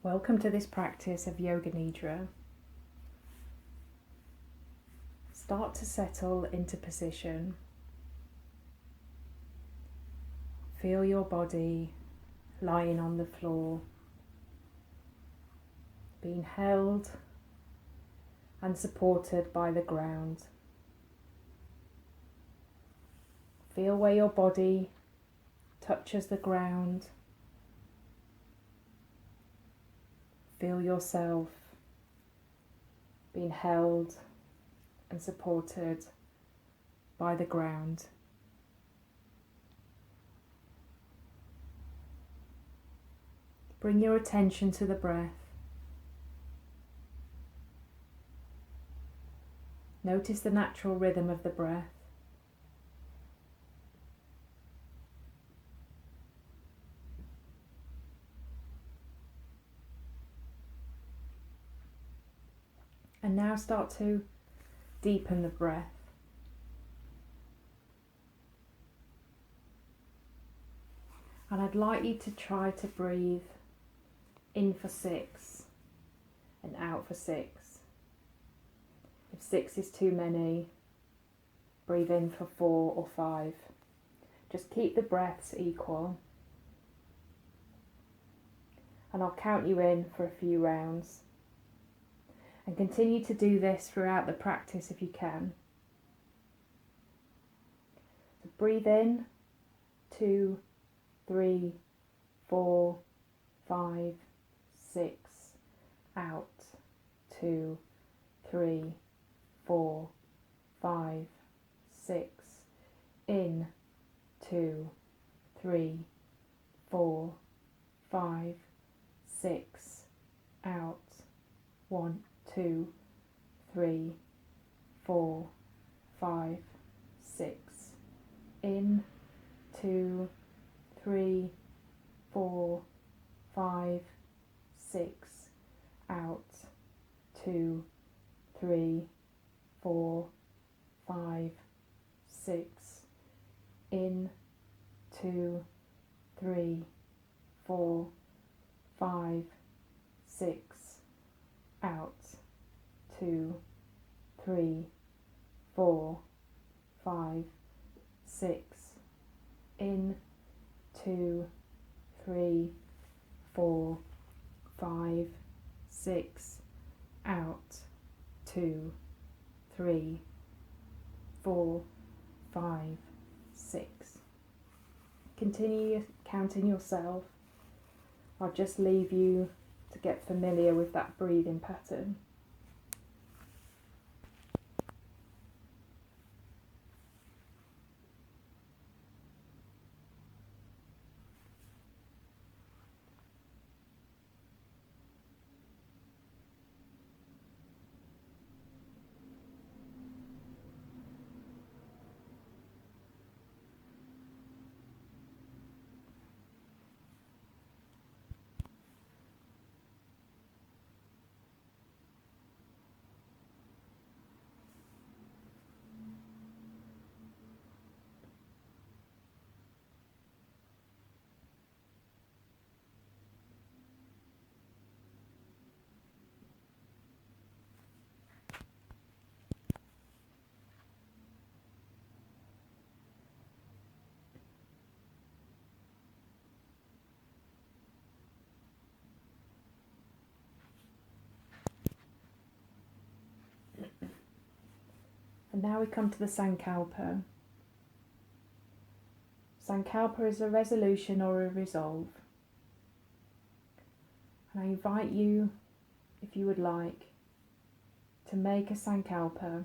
Welcome to this practice of Yoga Nidra. Start to settle into position. Feel your body lying on the floor, being held and supported by the ground. Feel where your body touches the ground. Feel yourself being held and supported by the ground. Bring your attention to the breath. Notice the natural rhythm of the breath. And now start to deepen the breath. And I'd like you to try to breathe in for 6 and out for 6. If 6 is too many, breathe in for 4 or 5. Just keep the breaths equal. And I'll count you in for a few rounds. And continue to do this throughout the practice if you can. So breathe in, 2, 3, 4, 5, 6. Out, 2, 3, 4, 5, 6. In, 2, 3, 4, 5, 6. Out, 1, 2, 3, 4, 5, 6. In, 2, 3, 4, 5, 6. Out, 2, 3, 4, 5, 6. In, 2, 3, 4, 5, 6. Out, 2, 3, 4, 5, 6. In, 2, 3, 4, 5, 6. Out, 2, 3, 4, 5, 6. Continue counting yourself. I'll just leave you to get familiar with that breathing pattern. And now we come to the Sankalpa. Sankalpa is a resolution or a resolve. And I invite you, if you would like, to make a Sankalpa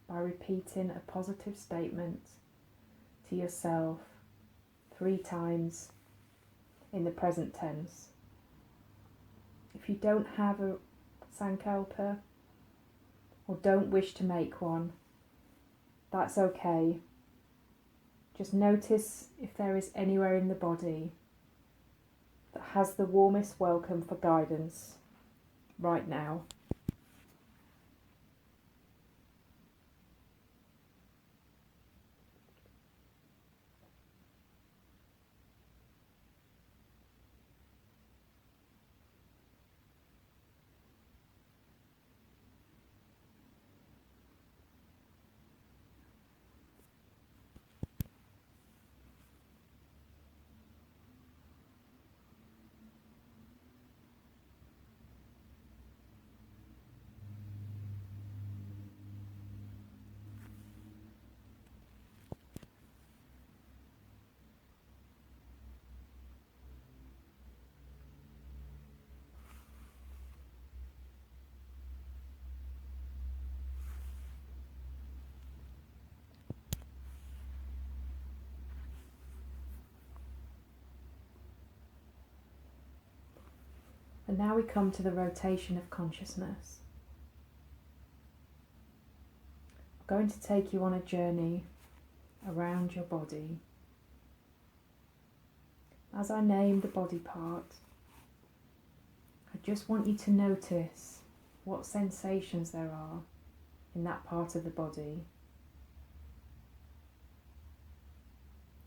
by repeating a positive statement to yourself 3 times in the present tense. If you don't have a Sankalpa, or don't wish to make one, that's okay. Just notice if there is anywhere in the body that has the warmest welcome for guidance right now. And now we come to the rotation of consciousness. I'm going to take you on a journey around your body. As I name the body part, I just want you to notice what sensations there are in that part of the body.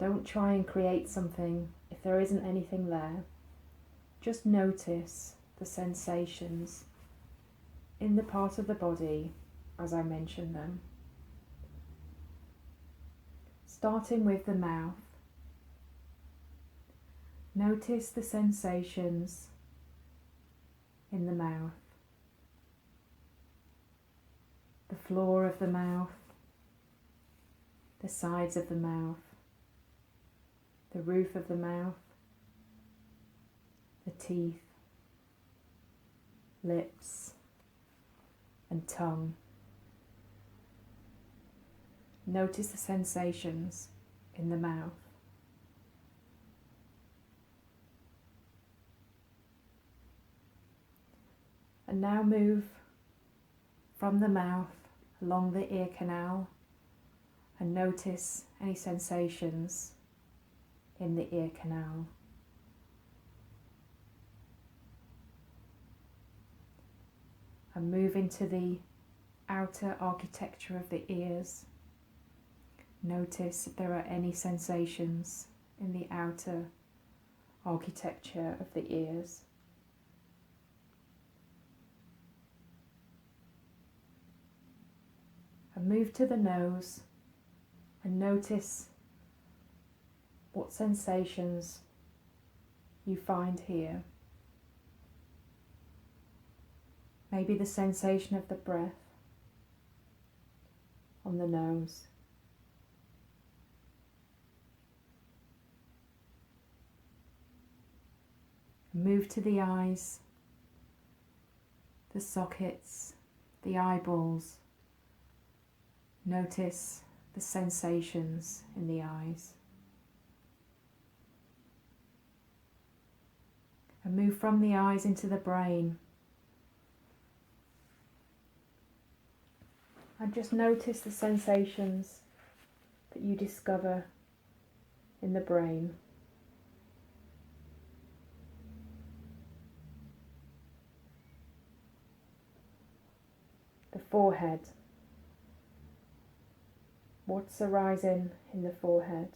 Don't try and create something if there isn't anything there. Just notice the sensations in the part of the body as I mention them. Starting with the mouth. Notice the sensations in the mouth. The floor of the mouth, the sides of the mouth, the roof of the mouth, the teeth, lips, and tongue. Notice the sensations in the mouth. And now move from the mouth along the ear canal and notice any sensations in the ear canal. And move into the outer architecture of the ears. Notice if there are any sensations in the outer architecture of the ears. And move to the nose and notice what sensations you find here. Maybe the sensation of the breath on the nose. Move to the eyes, the sockets, the eyeballs. Notice the sensations in the eyes. And move from the eyes into the brain. And just notice the sensations that you discover in the brain. The forehead. What's arising in the forehead?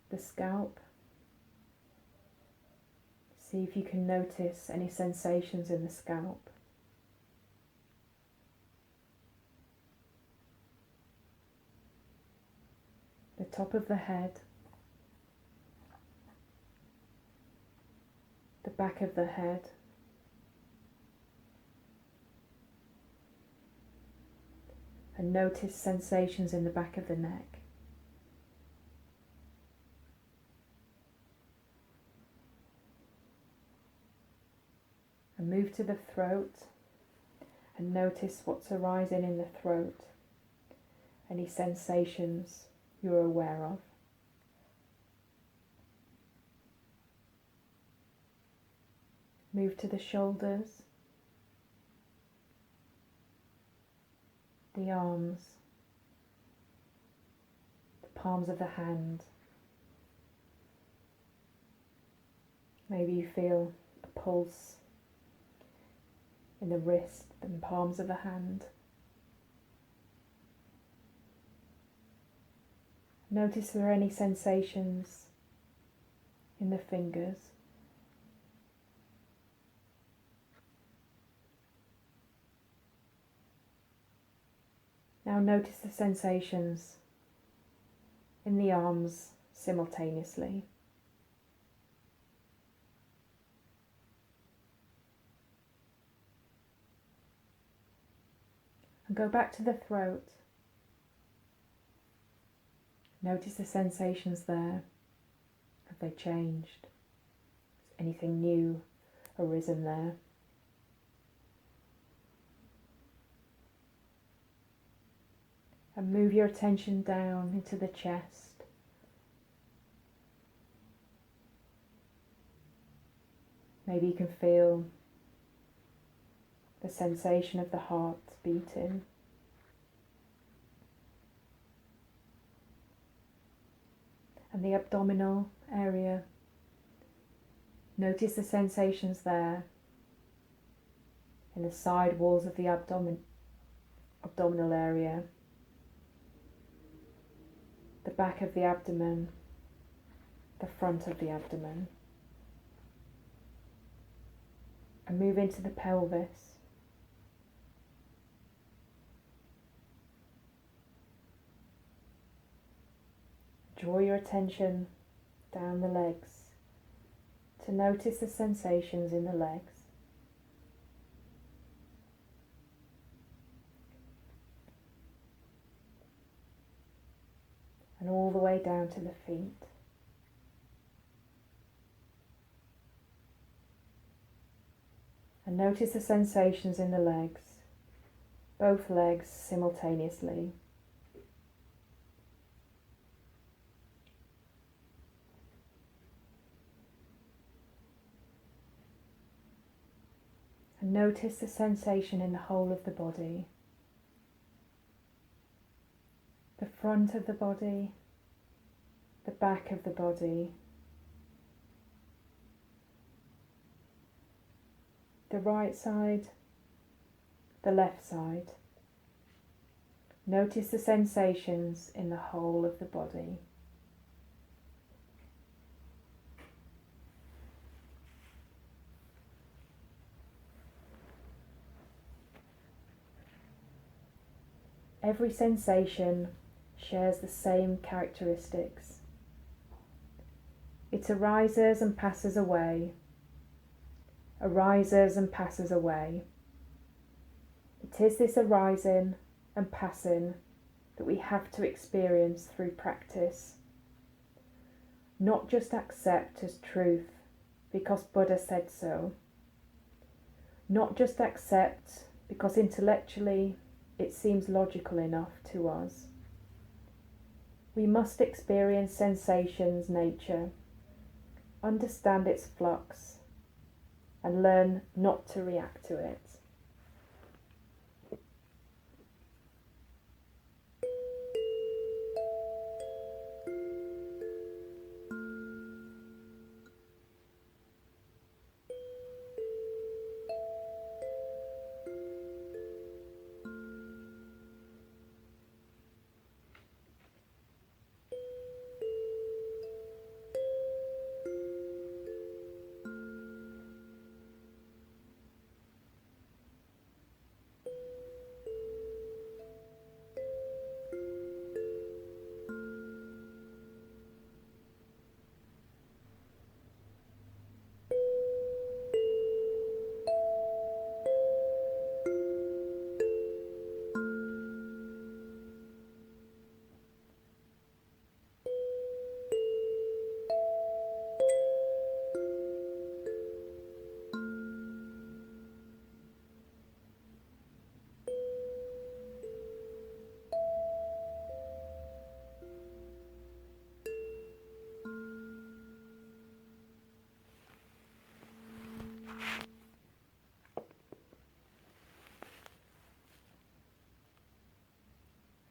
The scalp. See if you can notice any sensations in the scalp. The top of the head. The back of the head. And notice sensations in the back of the neck. And move to the throat and notice what's arising in the throat. Any sensations you're aware of. Move to the shoulders, the arms, the palms of the hand. Maybe you feel a pulse in the wrist and palms of the hand. Notice if there are any sensations in the fingers. Now notice the sensations in the arms simultaneously. And go back to the throat. Notice the sensations there. Have they changed? Has anything new arisen there? And move your attention down into the chest. Maybe you can feel the sensation of the heart beating. And the abdominal area. Notice the sensations there in the side walls of the abdominal area, the back of the abdomen, the front of the abdomen. And move into the pelvis. Draw your attention down the legs to notice the sensations in the legs. And all the way down to the feet. And notice the sensations in the legs, both legs simultaneously. And notice the sensation in the whole of the body. The front of the body, the back of the body, the right side, the left side. Notice the sensations in the whole of the body. Every sensation shares the same characteristics. It arises and passes away, arises and passes away. It is this arising and passing that we have to experience through practice, not just accept as truth because Buddha said so, not just accept because intellectually it seems logical enough to us. We must experience sensation's nature, understand its flux, and learn not to react to it.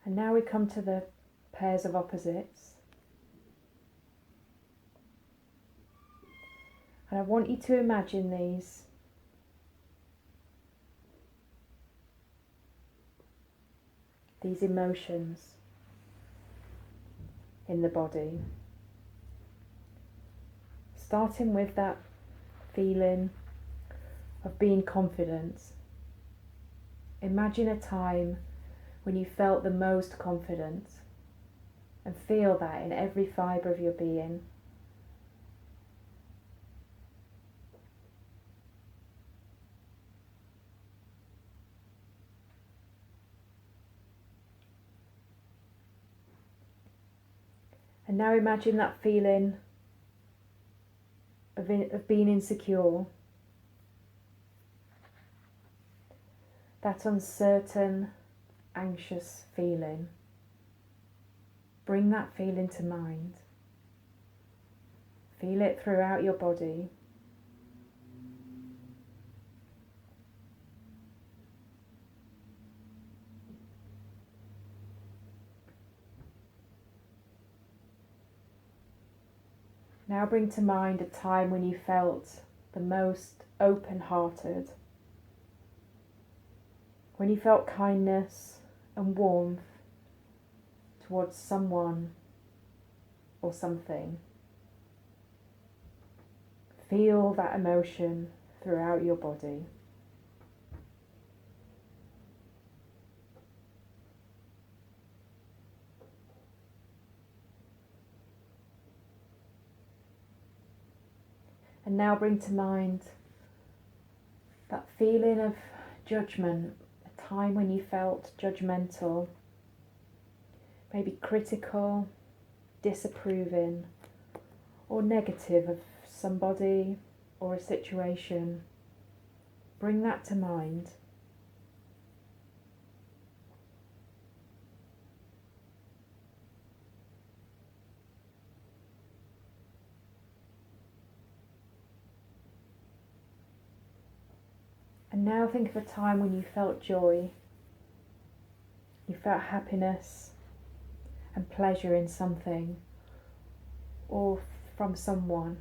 And now we come to the pairs of opposites. And I want you to imagine these emotions in the body. Starting with that feeling of being confident. Imagine a time when you felt the most confident, and feel that in every fibre of your being. And now imagine that feeling of being insecure, that uncertain, anxious feeling. Bring that feeling to mind. Feel it throughout your body. Now bring to mind a time when you felt the most open-hearted, when you felt kindness and warmth towards someone or something. Feel that emotion throughout your body. And now bring to mind that feeling of judgment, a time when you felt judgmental, maybe critical, disapproving, or negative of somebody or a situation. Bring that to mind. And now think of a time when you felt joy, you felt happiness and pleasure in something or from someone.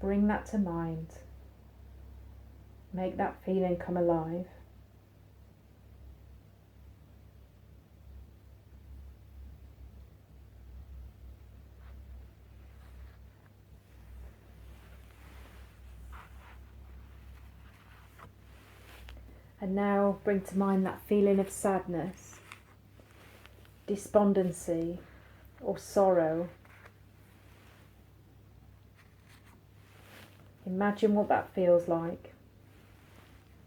Bring that to mind. Make that feeling come alive. And now bring to mind that feeling of sadness, despondency, or sorrow. Imagine what that feels like.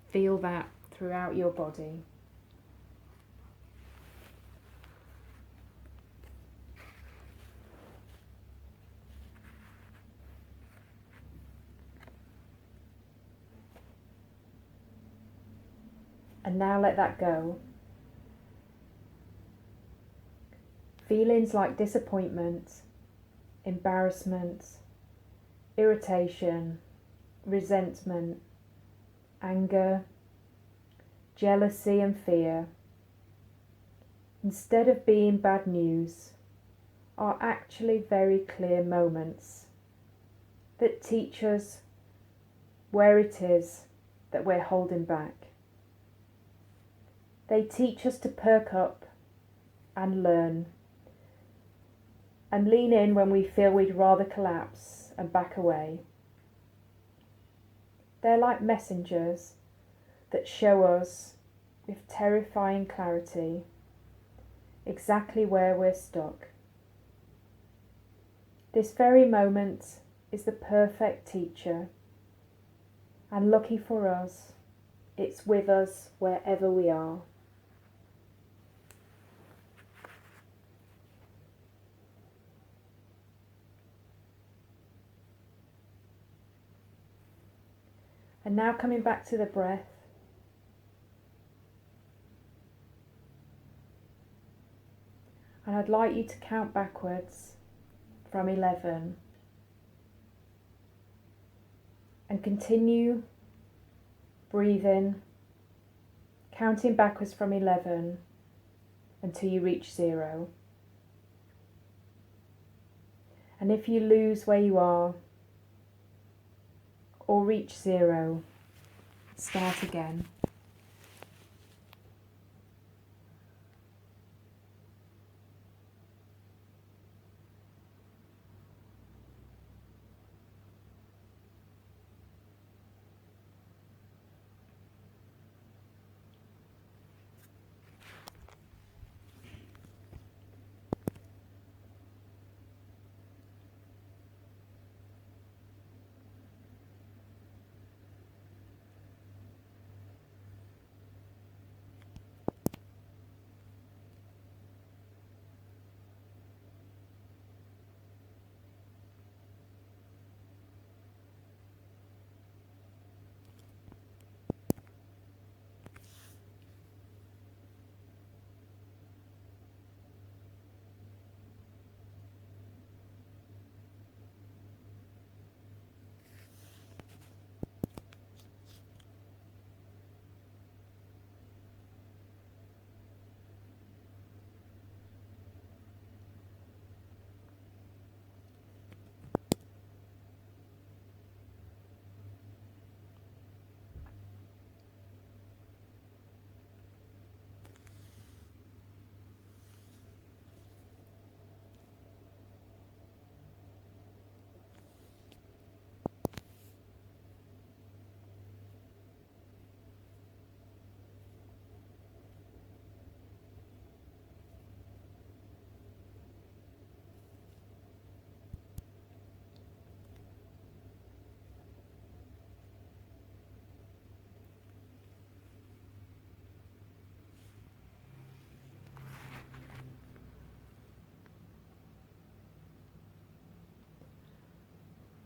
Feel that throughout your body. And now let that go. Feelings like disappointment, embarrassment, irritation, resentment, anger, jealousy and fear, instead of being bad news, are actually very clear moments that teach us where it is that we're holding back. They teach us to perk up and learn and lean in when we feel we'd rather collapse and back away. They're like messengers that show us with terrifying clarity exactly where we're stuck. This very moment is the perfect teacher, and lucky for us, it's with us wherever we are. And now coming back to the breath. And I'd like you to count backwards from 11. And continue breathing, counting backwards from 11 until you reach 0. And if you lose where you are, or reach 0, start again.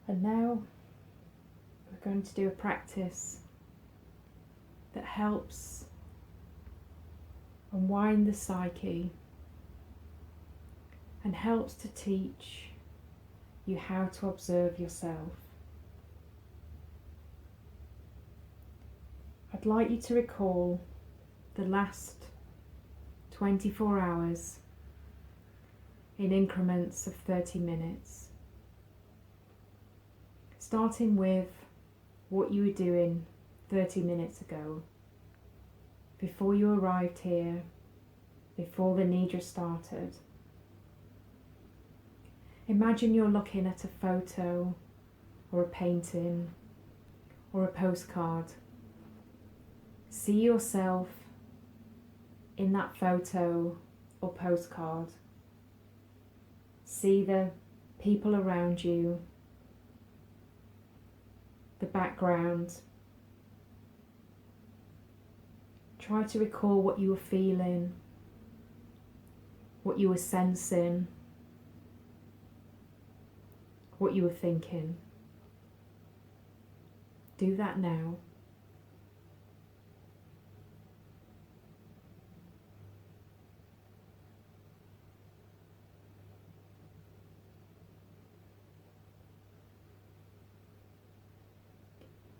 And now we're going to do a practice that helps unwind the psyche and helps to teach you how to observe yourself. I'd like you to recall the last 24 hours in increments of 30 minutes, starting with what you were doing 30 minutes ago, before you arrived here, before the Nidra started. Imagine you're looking at a photo or a painting or a postcard. See yourself in that photo or postcard. See the people around you, the background. Try to recall what you were feeling, what you were sensing, what you were thinking. Do that now.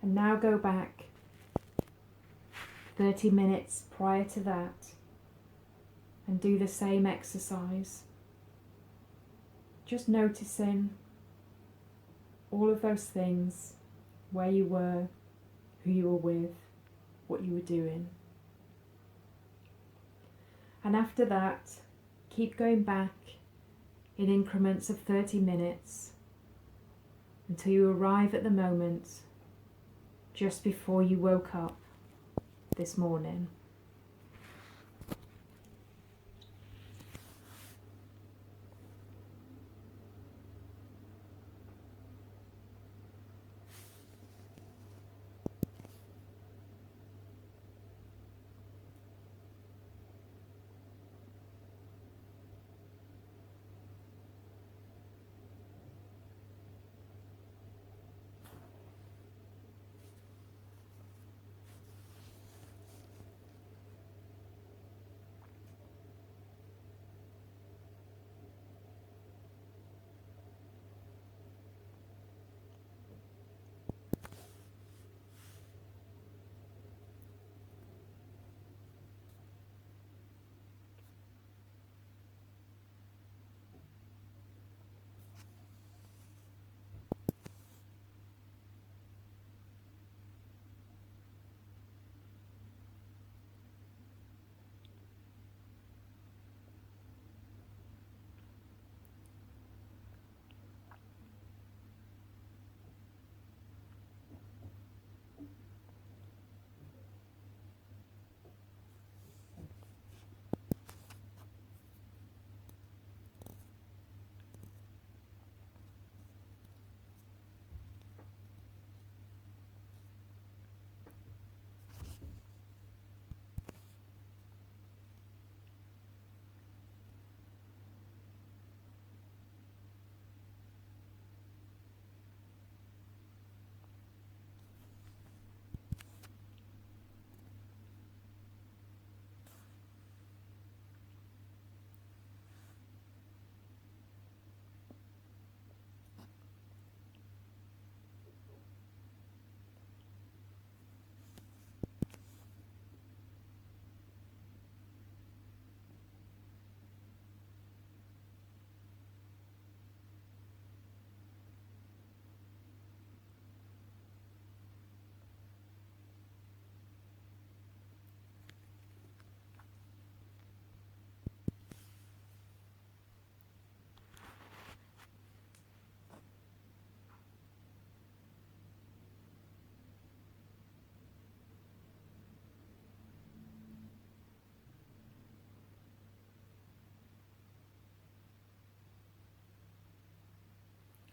And now go back 30 minutes prior to that and do the same exercise. Just noticing all of those things, where you were, who you were with, what you were doing. And after that, keep going back in increments of 30 minutes until you arrive at the moment just before you woke up this morning.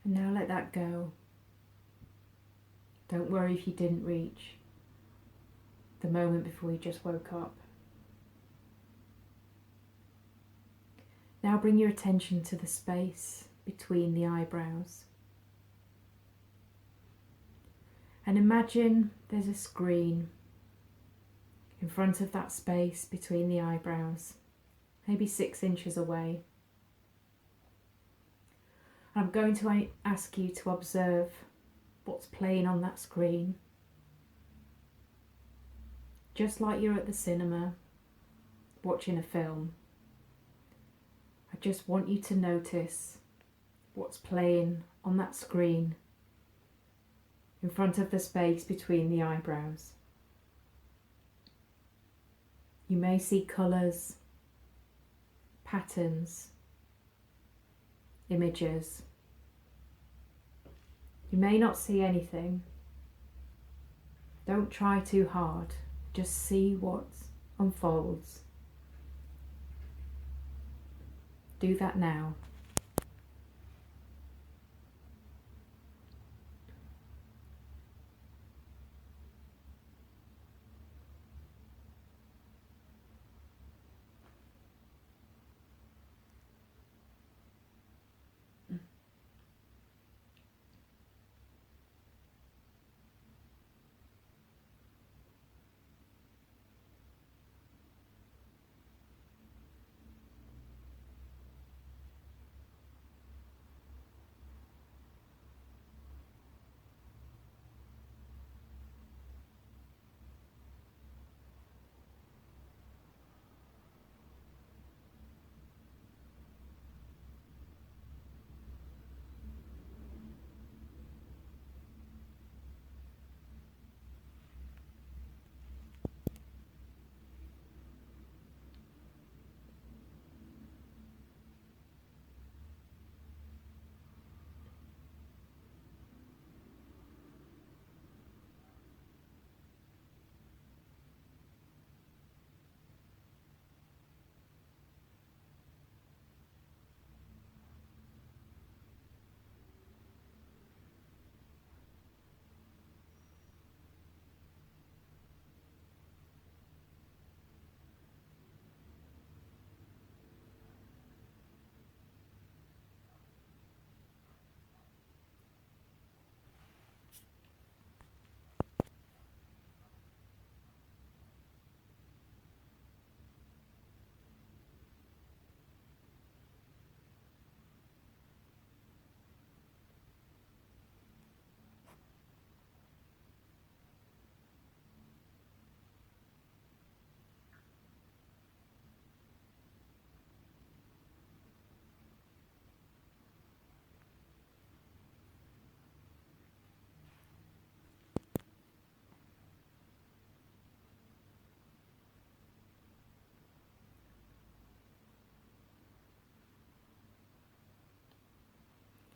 And now let that go. Don't worry if you didn't reach the moment before you just woke up. Now bring your attention to the space between the eyebrows. And imagine there's a screen in front of that space between the eyebrows, maybe 6 inches away. I'm going to ask you to observe what's playing on that screen. Just like you're at the cinema watching a film. I just want you to notice what's playing on that screen in front of the space between the eyebrows. You may see colours, patterns, images. You may not see anything. Don't try too hard. Just see what unfolds. Do that now.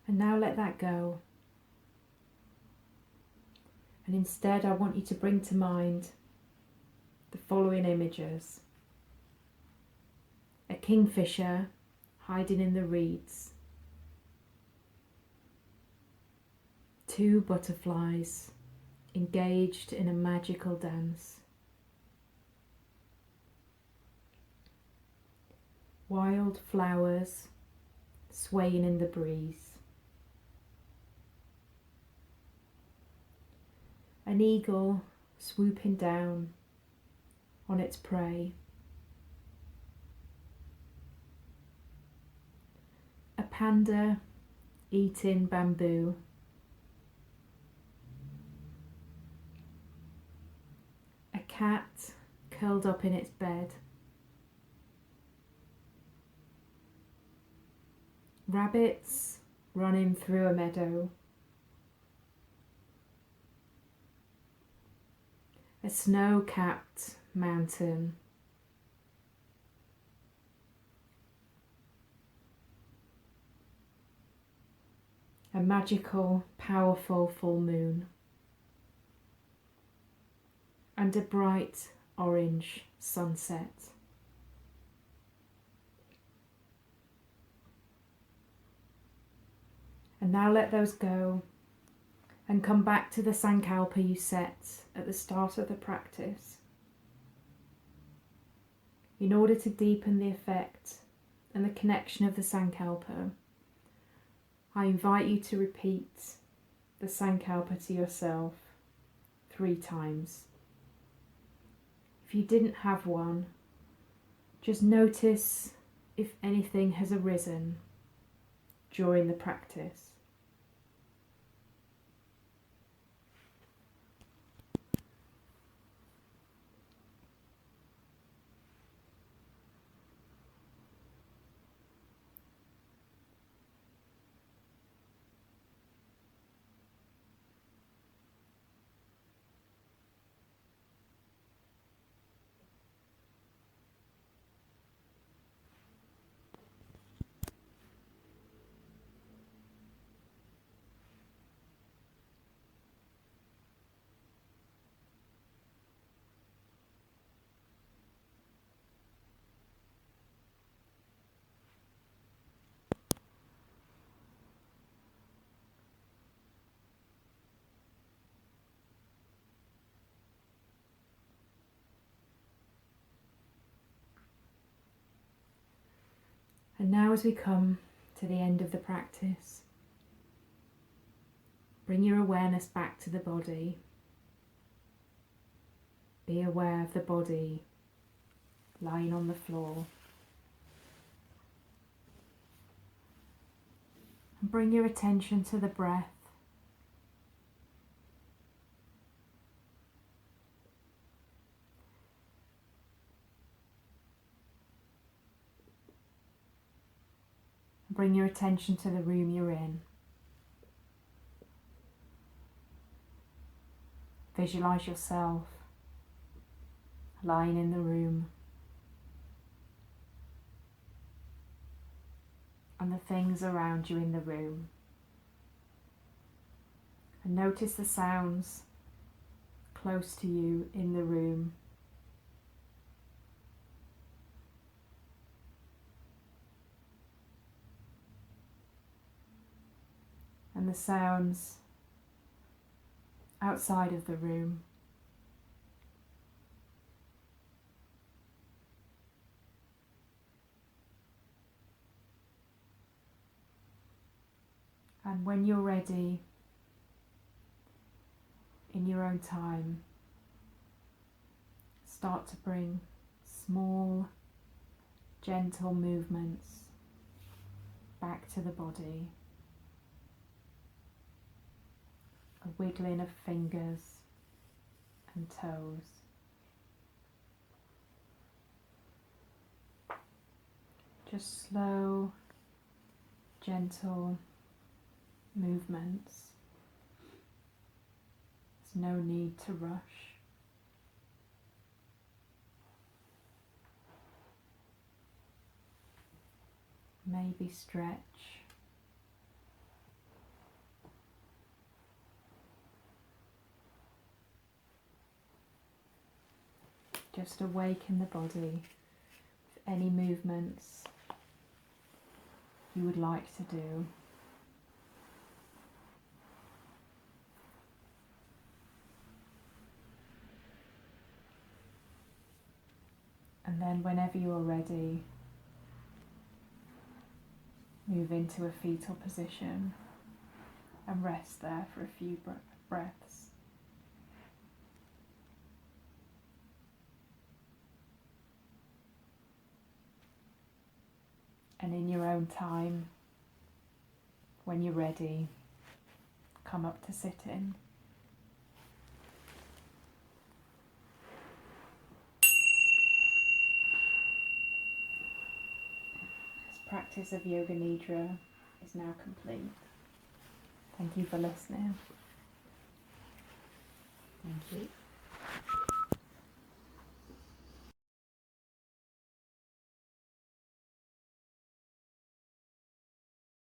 And now let that go. And instead I want you to bring to mind the following images. A kingfisher hiding in the reeds. 2 butterflies engaged in a magical dance. Wild flowers swaying in the breeze. An eagle swooping down on its prey. A panda eating bamboo. A cat curled up in its bed. Rabbits running through a meadow. A snow-capped mountain. A magical, powerful full moon. And a bright orange sunset. And now let those go and come back to the sankalpa you set at the start of the practice. In order to deepen the effect and the connection of the sankalpa, I invite you to repeat the sankalpa to yourself 3 times. If you didn't have one, just notice if anything has arisen during the practice. And now as we come to the end of the practice, bring your awareness back to the body. Be aware of the body lying on the floor. And bring your attention to the breath. Bring your attention to the room you're in. Visualize yourself lying in the room and the things around you in the room. And notice the sounds close to you in the room. And the sounds outside of the room. And when you're ready, in your own time, start to bring small, gentle movements back to the body. A wiggling of fingers and toes. Just slow, gentle movements. There's no need to rush. Maybe stretch. Just awaken the body with any movements you would like to do. And then whenever you're ready, move into a fetal position and rest there for a few breaths. And in your own time, when you're ready, come up to sit in. This practice of Yoga Nidra is now complete. Thank you for listening. Thank you.